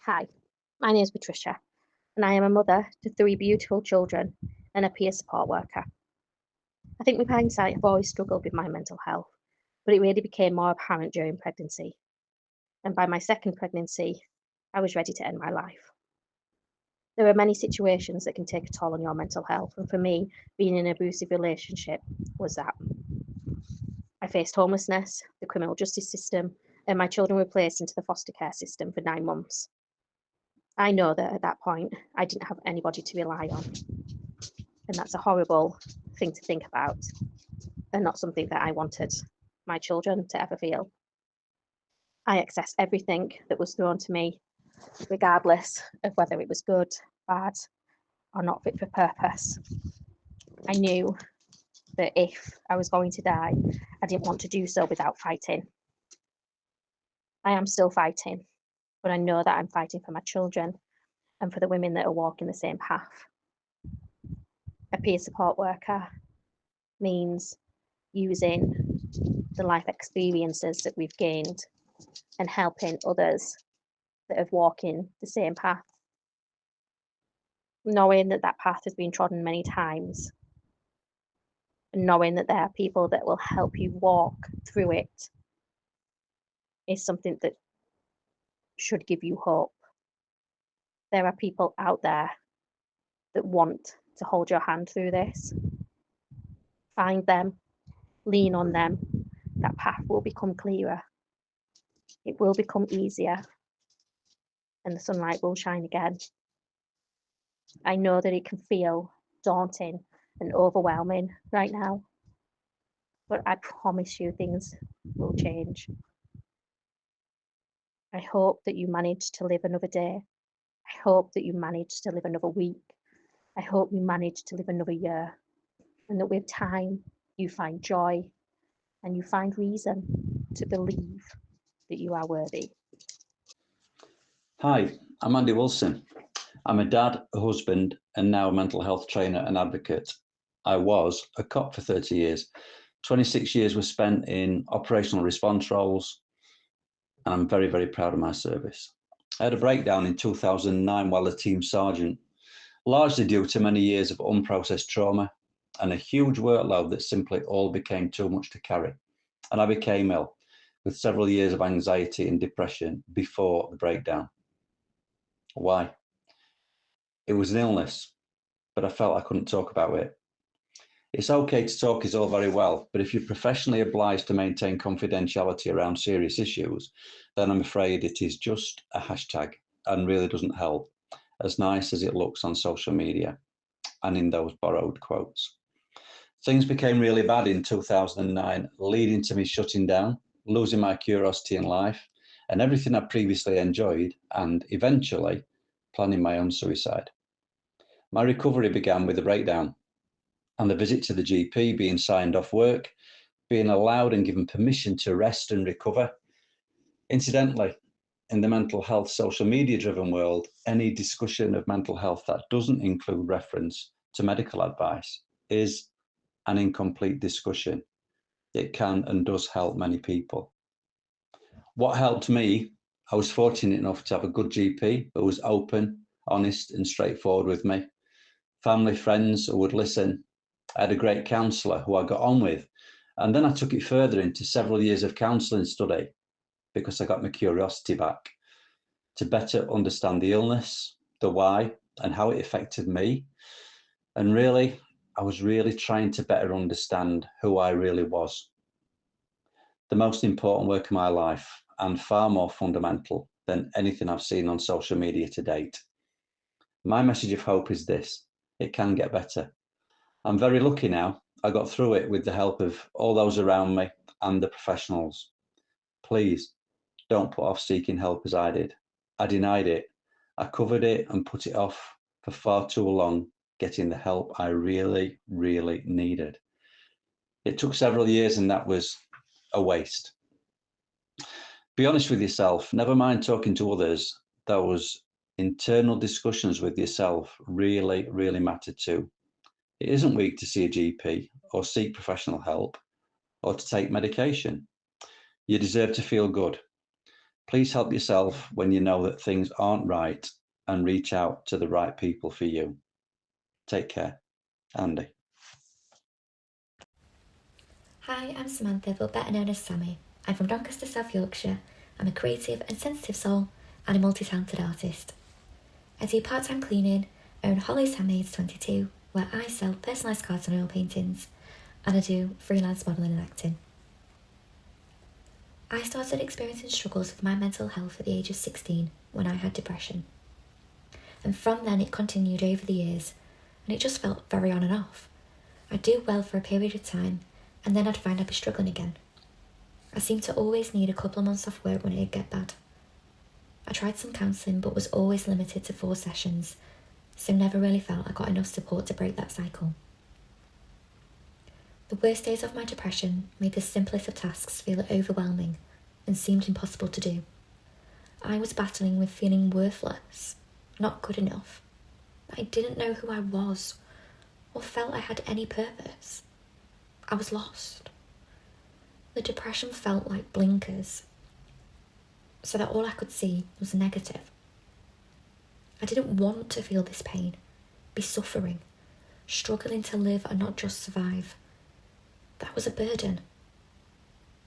Hi, my name is Patricia, and I am a mother to 3 beautiful children and a peer support worker. I think with hindsight, I've always struggled with my mental health, but it really became more apparent during pregnancy. And by my second pregnancy, I was ready to end my life. There are many situations that can take a toll on your mental health, and for me, being in an abusive relationship was that. I faced homelessness, the criminal justice system, and my children were placed into the foster care system for 9 months. I know that at that point, I didn't have anybody to rely on. And that's a horrible thing to think about, and not something that I wanted my children to ever feel. I accessed everything that was thrown to me, regardless of whether it was good, bad, or not fit for purpose. I knew that if I was going to die, I didn't want to do so without fighting. I am still fighting, but I know that I'm fighting for my children and for the women that are walking the same path. A peer support worker means using the life experiences that we've gained and helping others that are walking the same path. Knowing that that path has been trodden many times, and knowing that there are people that will help you walk through it is something that should give you hope. There are people out there that want to hold your hand through this. Find them, lean on them. That path will become clearer. It will become easier, and the sunlight will shine again. I know that it can feel daunting and overwhelming right now, but I promise you things will change. I hope that you manage to live another day. I hope that you manage to live another week. I hope you manage to live another year, and that with time you find joy and you find reason to believe that you are worthy. Hi, I'm Andy Wilson. I'm a dad, a husband, and now a mental health trainer and advocate. I was a cop for 30 years. 26 years were spent in operational response roles, and I'm very, very proud of my service. I had a breakdown in 2009 while a team sergeant, largely due to many years of unprocessed trauma and a huge workload that simply all became too much to carry. And I became ill with several years of anxiety and depression before the breakdown. Why? It was an illness, but I felt I couldn't talk about it. It's okay to talk is all very well, but if you're professionally obliged to maintain confidentiality around serious issues, then I'm afraid it is just a hashtag and really doesn't help, as nice as it looks on social media and in those borrowed quotes. Things became really bad in 2009, leading to me shutting down, losing my curiosity in life and everything I previously enjoyed, and eventually planning my own suicide. My recovery began with a breakdown and the visit to the GP, being signed off work, being allowed and given permission to rest and recover. Incidentally, in the mental health social media driven world, any discussion of mental health that doesn't include reference to medical advice is an incomplete discussion. It can and does help many people. What helped me, I was fortunate enough to have a good GP who was open, honest and straightforward with me. Family, friends who would listen. I had a great counsellor who I got on with. And then I took it further into several years of counselling study because I got my curiosity back to better understand the illness, the why, and how it affected me. And really, I was really trying to better understand who I really was. The most important work of my life, and far more fundamental than anything I've seen on social media to date. My message of hope is this: it can get better. I'm very lucky now. I got through it with the help of all those around me and the professionals. Please don't put off seeking help as I did. I denied it. I covered it and put it off for far too long, getting the help I really, really needed. It took several years and that was a waste. Be honest with yourself. Never mind talking to others. Those internal discussions with yourself really, really matter too. It isn't weak to see a GP or seek professional help or to take medication. You deserve to feel good. Please help yourself when you know that things aren't right and reach out to the right people for you. Take care. Andy. Hi, I'm Samantha, but better known as Sammy. I'm from Doncaster, South Yorkshire. I'm a creative and sensitive soul and a multi-talented artist. I do part-time cleaning, own Holly's Handmaids 22, where I sell personalised cards and oil paintings, and I do freelance modelling and acting. I started experiencing struggles with my mental health at the age of 16 when I had depression. And from then it continued over the years, and it just felt very on and off. I'd do well for a period of time, and then I'd find I'd be struggling again. I seemed to always need a couple of months off work when it'd get bad. I tried some counselling but was always limited to 4 sessions, so never really felt I got enough support to break that cycle. The worst days of my depression made the simplest of tasks feel overwhelming and seemed impossible to do. I was battling with feeling worthless, not good enough. I didn't know who I was or felt I had any purpose. I was lost. The depression felt like blinkers, so that all I could see was negative. I didn't want to feel this pain, be suffering, struggling to live and not just survive. That was a burden.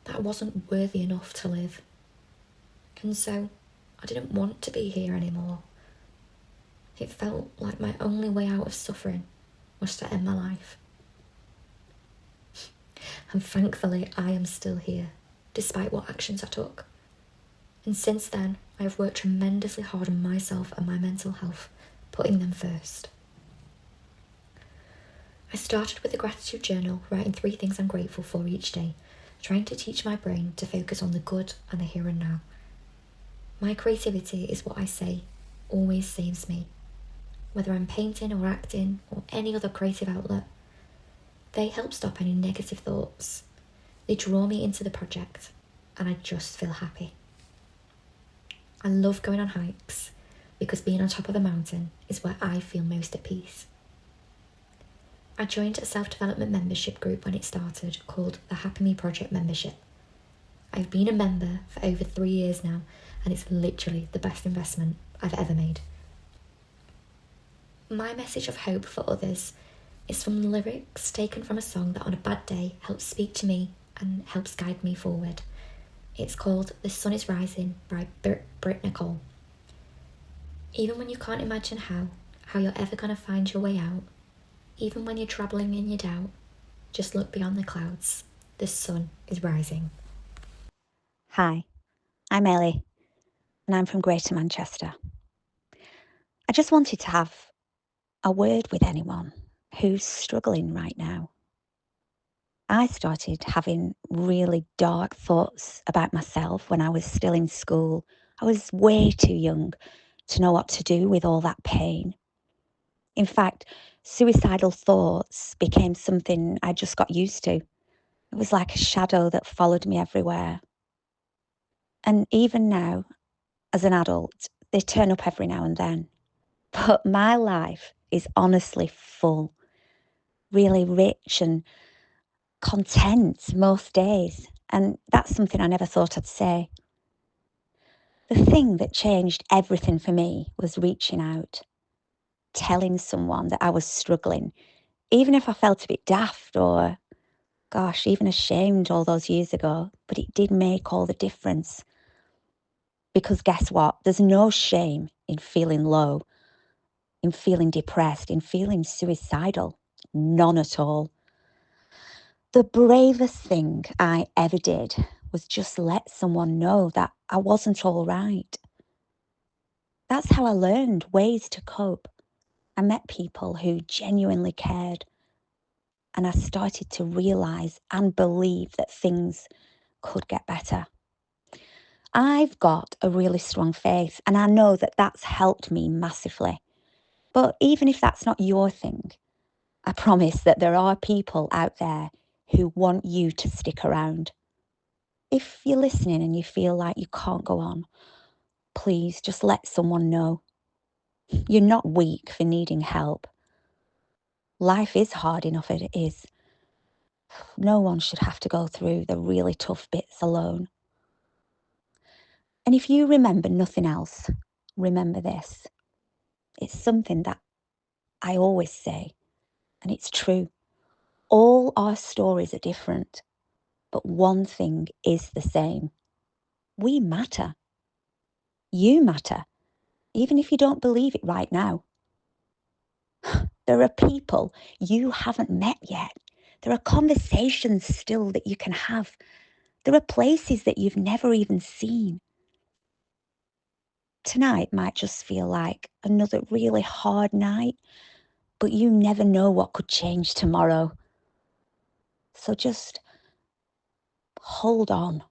That wasn't worthy enough to live. And so I didn't want to be here anymore. It felt like my only way out of suffering was to end my life. And thankfully I am still here, despite what actions I took. And since then, I have worked tremendously hard on myself and my mental health, putting them first. I started with a gratitude journal, writing 3 things I'm grateful for each day, trying to teach my brain to focus on the good and the here and now. My creativity is what I say always saves me. Whether I'm painting or acting or any other creative outlet, they help stop any negative thoughts. They draw me into the project and I just feel happy. I love going on hikes because being on top of a mountain is where I feel most at peace. I joined a self-development membership group when it started called the Happy Me Project Membership. I've been a member for over 3 years now, and it's literally the best investment I've ever made. My message of hope for others is from the lyrics taken from a song that on a bad day helps speak to me and helps guide me forward. It's called The Sun Is Rising by Britt Nicole. Even when you can't imagine how you're ever going to find your way out, even when you're troubling in your doubt, just look beyond the clouds. The sun is rising. Hi, I'm Ellie, and I'm from Greater Manchester. I just wanted to have a word with anyone who's struggling right now. I started having really dark thoughts about myself when I was still in school. I was way too young to know what to do with all that pain. In fact, suicidal thoughts became something I just got used to. It was like a shadow that followed me everywhere. And even now, as an adult, they turn up every now and then. But my life is honestly full, really rich and content most days. And that's something I never thought I'd say. The thing that changed everything for me was reaching out, telling someone that I was struggling, even if I felt a bit daft or, gosh, even ashamed all those years ago. But it did make all the difference. Because guess what? There's no shame in feeling low, in feeling depressed, in feeling suicidal. None at all. The bravest thing I ever did was just let someone know that I wasn't all right. That's how I learned ways to cope. I met people who genuinely cared, and I started to realise and believe that things could get better. I've got a really strong faith, and I know that that's helped me massively. But even if that's not your thing, I promise that there are people out there who want you to stick around. If you're listening and you feel like you can't go on, please just let someone know. You're not weak for needing help. Life is hard enough as it is. No one should have to go through the really tough bits alone. And if you remember nothing else, remember this. It's something that I always say, and it's true. All our stories are different, but one thing is the same. We matter. You matter, even if you don't believe it right now. There are people you haven't met yet. There are conversations still that you can have. There are places that you've never even seen. Tonight might just feel like another really hard night, but you never know what could change tomorrow. So just hold on.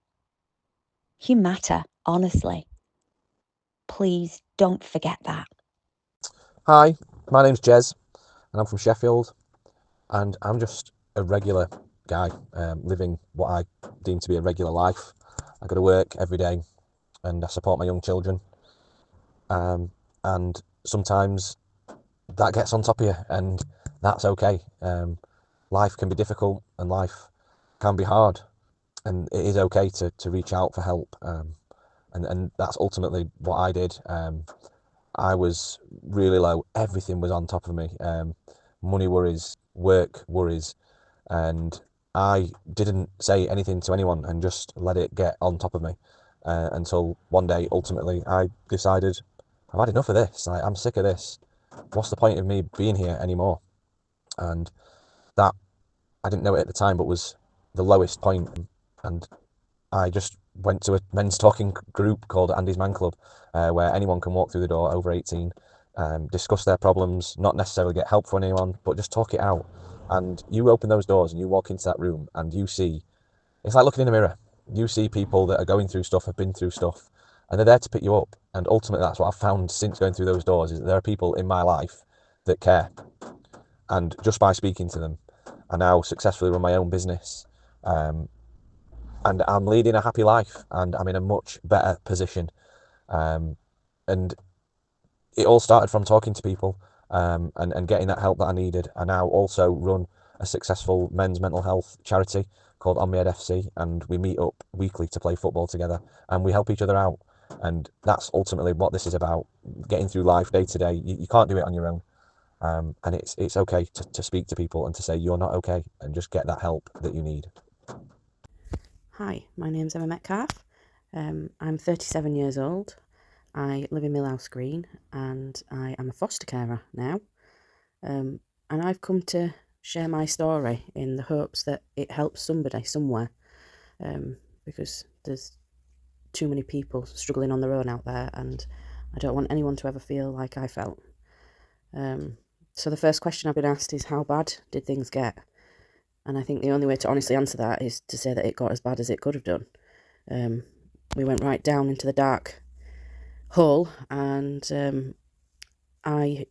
You matter, honestly. Please don't forget that. Hi, my name's Jez and I'm from Sheffield, and I'm just a regular guy living what I deem to be a regular life. I go to work every day and I support my young children, and sometimes that gets on top of you, and that's okay. Life can be difficult and life can be hard, and it is okay to reach out for help, and that's ultimately what I did. I was really low. Everything was on top of me. Money worries, work worries, and I didn't say anything to anyone and just let it get on top of me until one day, ultimately, I decided I've had enough of this. I'm sick of this. What's the point of me being here anymore? And that, I didn't know it at the time, but was the lowest point. And I just went to a men's talking group called Andy's Man Club, where anyone can walk through the door over 18, discuss their problems, not necessarily get help from anyone, but just talk it out. And you open those doors and you walk into that room and you see, it's like looking in a mirror. You see people that are going through stuff, have been through stuff, and they're there to pick you up. And ultimately, that's what I've found since going through those doors, is that there are people in my life that care. And just by speaking to them, I now successfully run my own business. And I'm leading a happy life, and I'm in a much better position. And it all started from talking to people and getting that help that I needed. I now also run a successful men's mental health charity called On My Head FC, and we meet up weekly to play football together, and we help each other out. And that's ultimately what this is about, getting through life day to day. You can't do it on your own. And it's okay to speak to people and to say you're not okay, and just get that help that you need. Hi, my name's Emma Metcalfe. I'm 37 years old. I live in Millhouse Green and I am a foster carer now. And I've come to share my story in the hopes that it helps somebody somewhere, because there's too many people struggling on their own out there, and I don't want anyone to ever feel like I felt. So the first question I've been asked is, how bad did things get? And I think the only way to honestly answer that is to say that it got as bad as it could have done. We went right down into the dark hole, and I,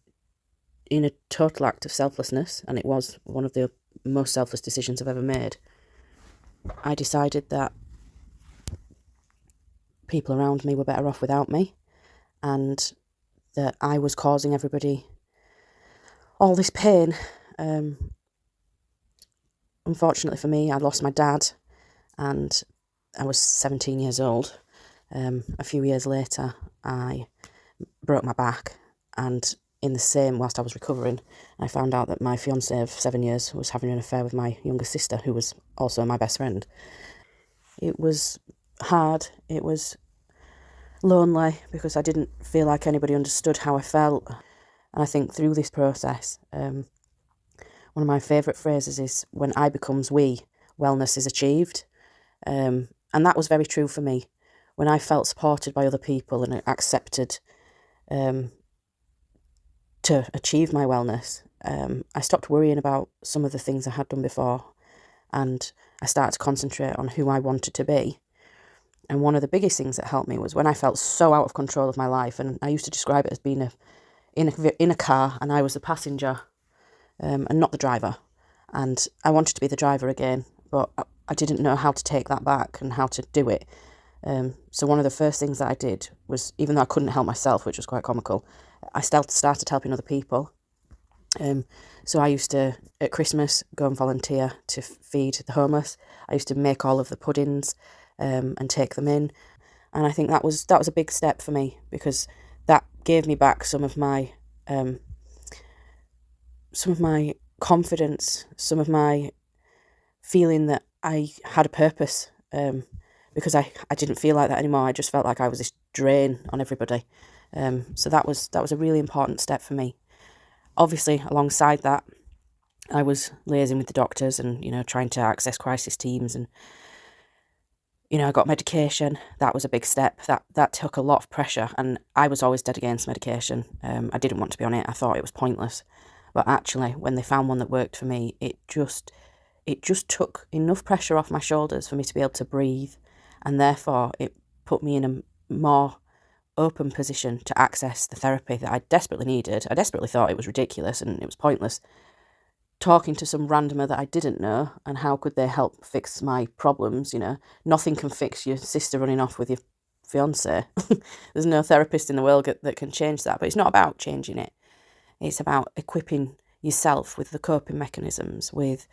in a total act of selflessness, and it was one of the most selfless decisions I've ever made, I decided that people around me were better off without me, and that I was causing everybody all this pain. Unfortunately for me, I lost my dad, and I was 17 years old. A few years later, I broke my back, and whilst I was recovering, I found out that my fiancé of 7 years was having an affair with my younger sister, who was also my best friend. It was hard, it was lonely, because I didn't feel like anybody understood how I felt. And I think through this process, one of my favourite phrases is, when I becomes we, wellness is achieved. And that was very true for me. When I felt supported by other people and accepted to achieve my wellness, I stopped worrying about some of the things I had done before, and I started to concentrate on who I wanted to be. And one of the biggest things that helped me was when I felt so out of control of my life, and I used to describe it as being in a car and I was the passenger and not the driver. And I wanted to be the driver again, but I didn't know how to take that back and how to do it. So one of the first things that I did was, even though I couldn't help myself, which was quite comical, I started helping other people. So I used to, at Christmas, go and volunteer to feed the homeless. I used to make all of the puddings and take them in. And I think that was a big step for me, because that gave me back some of my confidence, some of my feeling that I had a purpose, because I didn't feel like that anymore. I just felt like I was this drain on everybody. So that was a really important step for me. Obviously, alongside that, I was liaising with the doctors and, trying to access crisis teams, and, I got medication. That was a big step. That took a lot of pressure, and I was always dead against medication. I didn't want to be on it. I thought it was pointless. But actually, when they found one that worked for me, it just took enough pressure off my shoulders for me to be able to breathe, and therefore it put me in a more open position to access the therapy that I desperately needed. I desperately thought it was ridiculous and it was pointless talking to some randomer that I didn't know, and how could they help fix my problems. Nothing can fix your sister running off with your fiance. There's no therapist in the world that can change that. But it's not about changing it. It's about equipping yourself with the coping mechanisms, with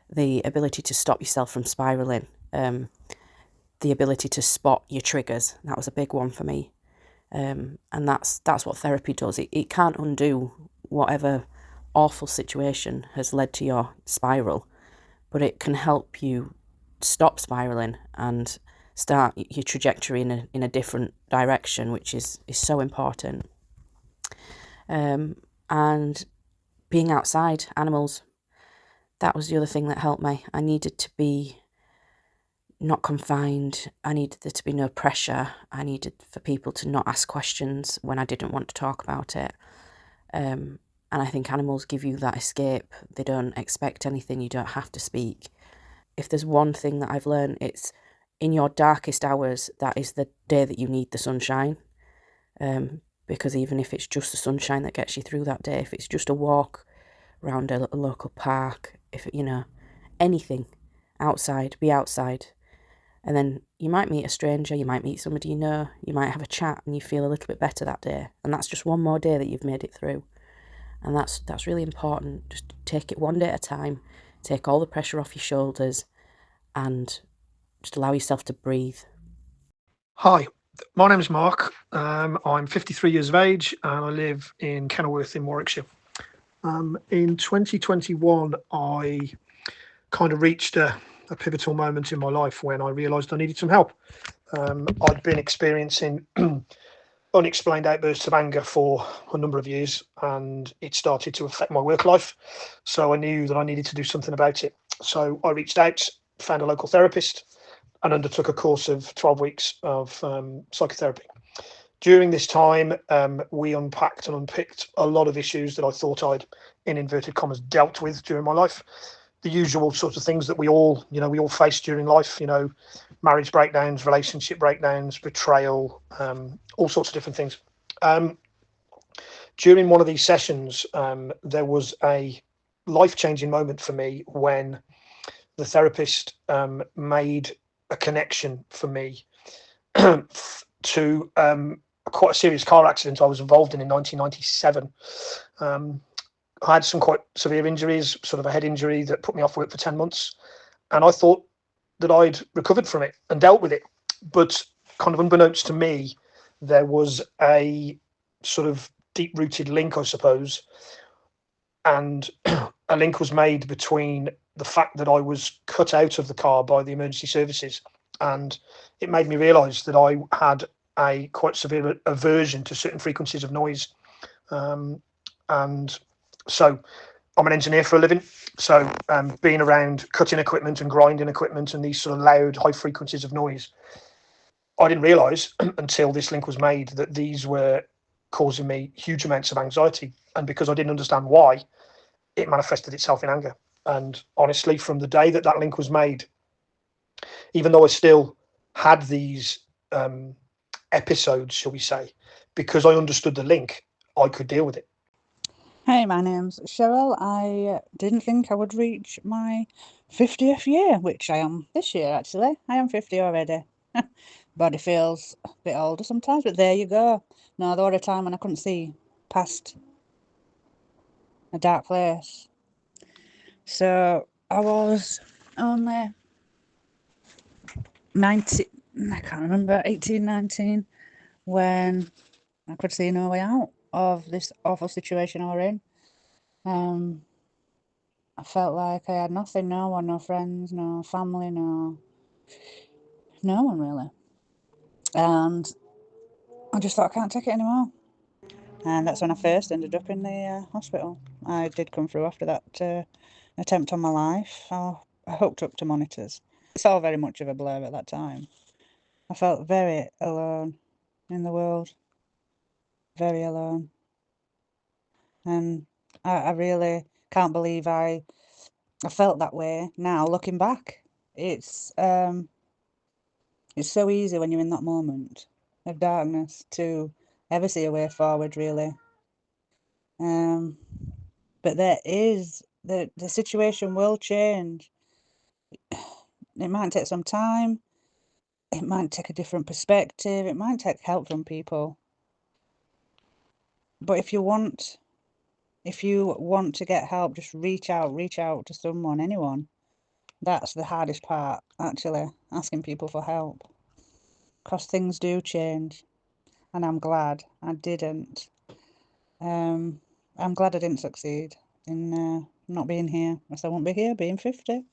the ability to stop yourself from spiralling, the ability to spot your triggers. That was a big one for me. And that's what therapy does. It can't undo whatever awful situation has led to your spiral, but it can help you stop spiraling and start your trajectory in a different direction, which is so important. And being outside, animals, that was the other thing that helped me. I needed to be not confined. I needed there to be no pressure. I needed for people to not ask questions when I didn't want to talk about it. And I think animals give you that escape. They don't expect anything. You don't have to speak. If there's one thing that I've learned, it's in your darkest hours, that is the day that you need the sunshine. Because even if it's just the sunshine that gets you through that day, if it's just a walk around a local park, if anything outside, be outside. And then you might meet a stranger, you might meet somebody you know, you might have a chat and you feel a little bit better that day. And that's just one more day that you've made it through. And that's really important. Just take it one day at a time, take all the pressure off your shoulders, and just allow yourself to breathe. Hi, my name is Mark. I'm 53 years of age and I live in Kenilworth in Warwickshire. In 2021, I kind of reached a pivotal moment in my life when I realised I needed some help. I'd been experiencing unexplained outbursts of anger for a number of years, and it started to affect my work life. So I knew that I needed to do something about it. So I reached out, found a local therapist, and undertook a course of 12 weeks of psychotherapy. During this time, we unpacked and unpicked a lot of issues that I thought I'd, in inverted commas, dealt with during my life. The usual sorts of things that we all face during life, marriage breakdowns, relationship breakdowns, betrayal, all sorts of different things. During one of these sessions, there was a life-changing moment for me when the therapist made a connection for me to quite a serious car accident I was involved in 1997. I had some quite severe injuries, sort of a head injury that put me off work for 10 months. And I thought that I'd recovered from it and dealt with it. But kind of unbeknownst to me, there was a sort of deep-rooted link, I suppose. And a link was made between the fact that I was cut out of the car by the emergency services. And it made me realise that I had a quite severe aversion to certain frequencies of noise. And so I'm an engineer for a living. So being around cutting equipment and grinding equipment and these sort of loud, high frequencies of noise, I didn't realise until this link was made that these were causing me huge amounts of anxiety. And because I didn't understand why, it manifested itself in anger. And honestly, from the day that link was made, even though I still had these episodes, shall we say, because I understood the link, I could deal with it. Hey, my name's Cheryl. I didn't think I would reach my 50th year, which I am this year, actually. I am 50 already. Body feels a bit older sometimes, but there you go. No, there was a time when I couldn't see past a dark place. So I was only I can't remember, 18, 19, when I could see no way out of this awful situation I were in. I felt like I had nothing, no one, no friends, no family, no one really. And I just thought, I can't take it anymore. And that's when I first ended up in the hospital. I did come through after that attempt on my life. I hooked up to monitors. It's all very much of a blur at that time. I felt very alone in the world. Very alone. And I really can't believe I felt that way now, looking back. It's so easy when you're in that moment of darkness to ever see a way forward, really. But there is, the situation will change. It might take some time. It might take a different perspective. It might take help from people. But if you want to get help, just reach out to someone, anyone. That's the hardest part, actually, asking people for help. Because things do change. And I'm glad I didn't. I'm glad I didn't succeed in not being here, else I won't be here being 50.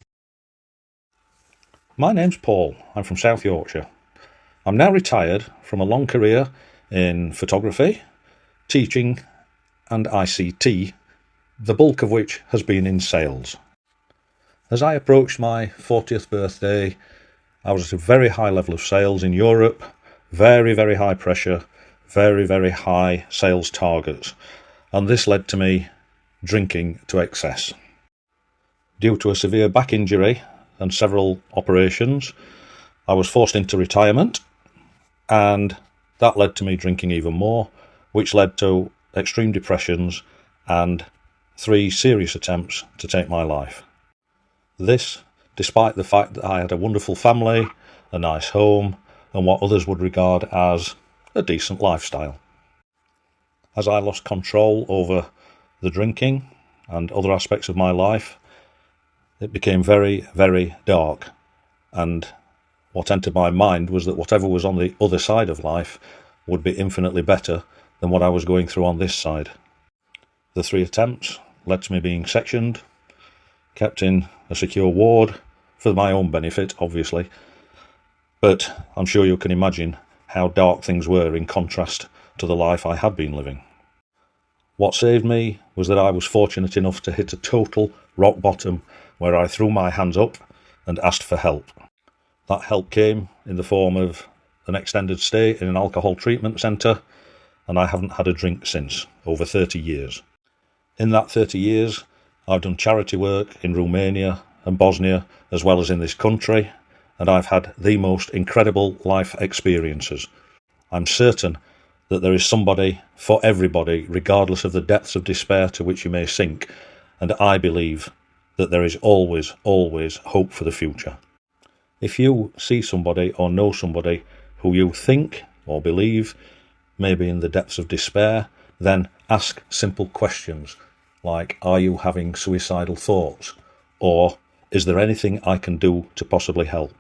My name's Paul. I'm from South Yorkshire. I'm now retired from a long career in photography, teaching and ICT, the bulk of which has been in sales. As I approached my 40th birthday, I was at a very high level of sales in Europe, very, very high pressure, very, very high sales targets, and this led to me drinking to excess. Due to a severe back injury and several operations, I was forced into retirement, and that led to me drinking even more, which led to extreme depressions and 3 serious attempts to take my life. This, despite the fact that I had a wonderful family, a nice home, and what others would regard as a decent lifestyle. As I lost control over the drinking and other aspects of my life, it became very, very dark, and what entered my mind was that whatever was on the other side of life would be infinitely better than what I was going through on this side. The 3 attempts led to me being sectioned, kept in a secure ward, for my own benefit, obviously, but I'm sure you can imagine how dark things were in contrast to the life I had been living. What saved me was that I was fortunate enough to hit a total rock bottom where I threw my hands up and asked for help. That help came in the form of an extended stay in an alcohol treatment centre, and I haven't had a drink since, over 30 years. In that 30 years, I've done charity work in Romania and Bosnia, as well as in this country, and I've had the most incredible life experiences. I'm certain that there is somebody for everybody, regardless of the depths of despair to which you may sink, and I believe that there is always, always hope for the future. If you see somebody or know somebody who you think or believe may be in the depths of despair, then ask simple questions like, are you having suicidal thoughts? Or, is there anything I can do to possibly help?